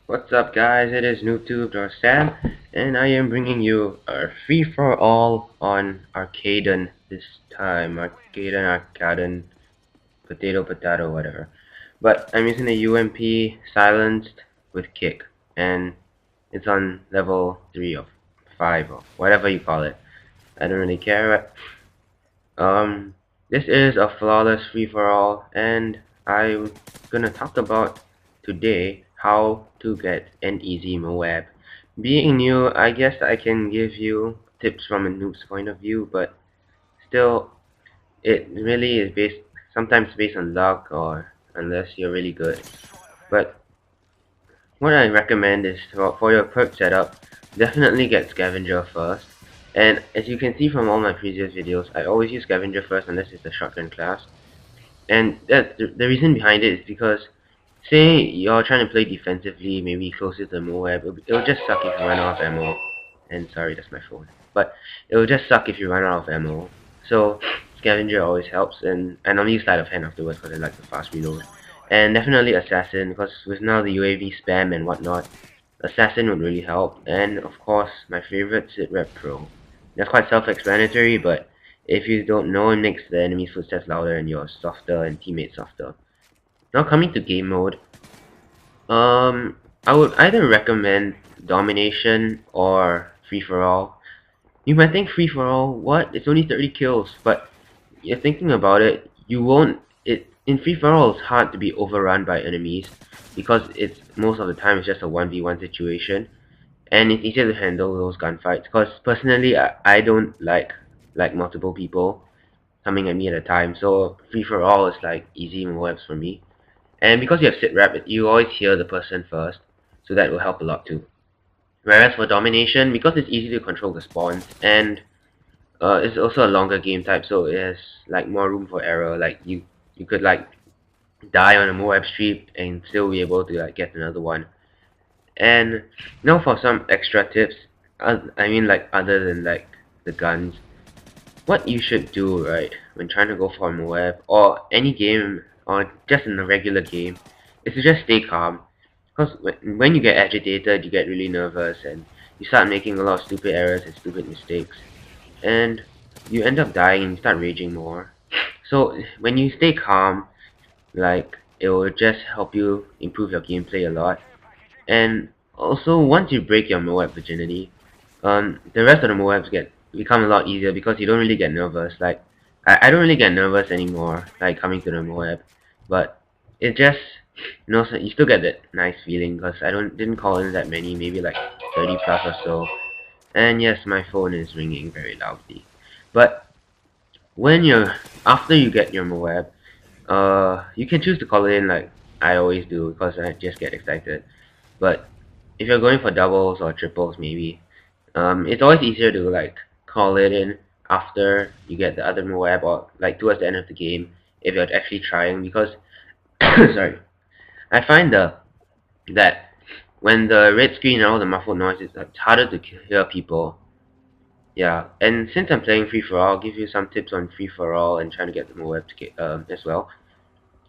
What's up guys, it is NoobTube or Sam, and I am bringing you a free-for-all on Arcaden this time. Arcaden, potato, whatever. But I'm using a UMP silenced with kick, and it's on level 3 of 5 or whatever you call it. I don't really care. This is a flawless free-for-all, and I'm gonna talk about today how to get an easy Moab. Being new, I guess I can give you tips from a noob's point of view, but still, it really is sometimes based on luck or unless you're really good. But what I recommend is for your perk setup, definitely get Scavenger first. And as you can see from all my previous videos, I always use Scavenger first unless it's a shotgun class. And the reason behind it is because, say you're trying to play defensively, maybe closer to Moab, it'll just suck if you run out of ammo. And sorry, that's my phone. But it'll just suck if you run out of ammo. So Scavenger always helps, and I normally use Sleight of Hand afterwards because I like the fast reload. And definitely Assassin, because with now the UAV spam and whatnot, Assassin would really help. And of course, my favorite, Sit Rep Pro. That's quite self-explanatory, but if you don't know, it makes the enemy's footsteps louder and you're softer and teammates softer. Now coming to game mode, I would either recommend Domination or Free For All. You might think Free For All, what? It's only 30 kills, but you're thinking about it, you won't. In Free For All, it's hard to be overrun by enemies because it's most of the time it's just a 1v1 situation, and it's easier to handle those gunfights. Because personally, I don't like multiple people coming at me at a time, so Free For All is like easy Moabs for me. And because you have sit rep, you always hear the person first, so that will help a lot too. Whereas for domination, because it's easy to control the spawns, and it's also a longer game type, so it has like more room for error. Like you could like die on a Moab street and still be able to like get another one. And now for some extra tips, I mean like other than like the guns, what you should do, right, when trying to go for a Moab or any game or just in a regular game, is to just stay calm. Because when you get agitated, you get really nervous and you start making a lot of stupid errors and stupid mistakes. And you end up dying and you start raging more. So when you stay calm, like, it will just help you improve your gameplay a lot. And also, once you break your Moab virginity, the rest of the Moabs become a lot easier because you don't really get nervous. Like, I don't really get nervous anymore, like coming to the Moab, but it just, so you still get that nice feeling because I didn't call in that many, maybe like 30 plus or so. And yes, my phone is ringing very loudly. But when after you get your Moab, you can choose to call it in like I always do because I just get excited. But if you're going for doubles or triples maybe, it's always easier to like call it in after you get the other Moab or like towards the end of the game if you're actually trying, because sorry, I find that when the red screen and all the muffled noise, it's harder to hear people. Yeah, and since I'm playing free for all, I'll give you some tips on free for all and trying to get the Moab as well.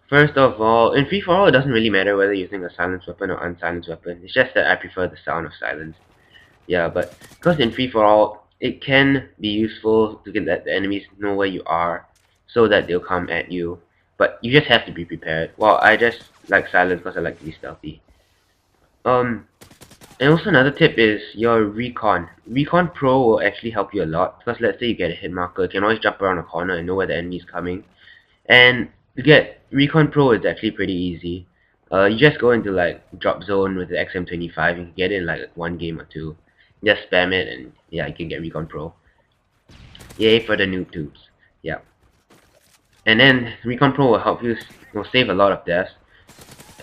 First of all, in free for all, it doesn't really matter whether you're using a silenced weapon or unsilenced weapon. It's just that I prefer the sound of silence. Yeah, but because in free for all, it can be useful to let the enemies know where you are, so that they'll come at you. But you just have to be prepared. Well, I just like silence because I like to be stealthy. Um, and also another tip is your recon. Recon Pro will actually help you a lot because let's say you get a hit marker, you can always jump around a corner and know where the enemy is coming. And to get Recon Pro is actually pretty easy. You just go into like drop zone with the XM25 and you can get it in like one game or two. Just spam it and yeah, you can get Recon Pro. Yay for the noob tubes. Yeah. And then Recon Pro will help you, will save a lot of deaths.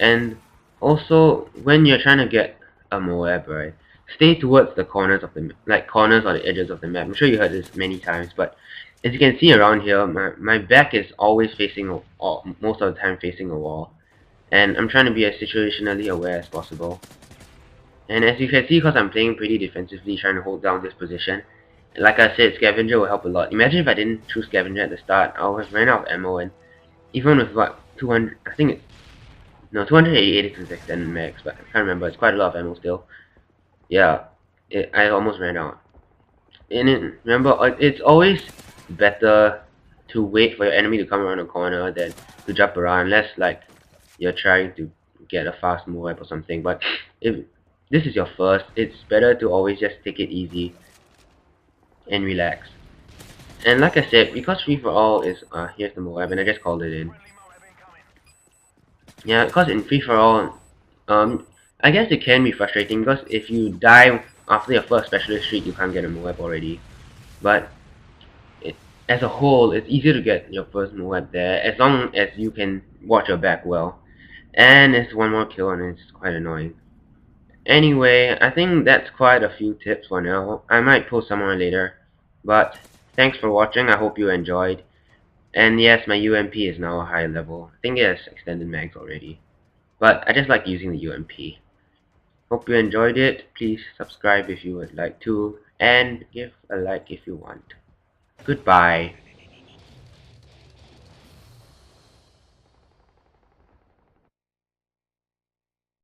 And also when you're trying to get a Moab, right, stay towards the corners of the corners or the edges of the map. I'm sure you heard this many times, but as you can see around here, my back is always facing most of the time facing a wall, and I'm trying to be as situationally aware as possible. And as you can see, because I'm playing pretty defensively, trying to hold down this position, like I said, Scavenger will help a lot. Imagine if I didn't choose Scavenger at the start, I would have ran out of ammo, and even with what, 200, I think it's No, 288 is extended max, but I can't remember. It's quite a lot of ammo still. Yeah, I almost ran out. And remember, it's always better to wait for your enemy to come around the corner than to jump around, unless like you're trying to get a fast Moab or something. But if this is your first, it's better to always just take it easy and relax. And like I said, because free for all is here's the Moab, and I just called it in. Yeah, because in free for all, I guess it can be frustrating because if you die after your first specialist streak, you can't get a Moab already. But it, as a whole, it's easier to get your first Moab there as long as you can watch your back well. And it's one more kill, and it's quite annoying. Anyway, I think that's quite a few tips for now. I might post some more later. But thanks for watching. I hope you enjoyed. And yes, my UMP is now a high level. I think it has extended mags already. But I just like using the UMP. Hope you enjoyed it. Please subscribe if you would like to. And give a like if you want. Goodbye.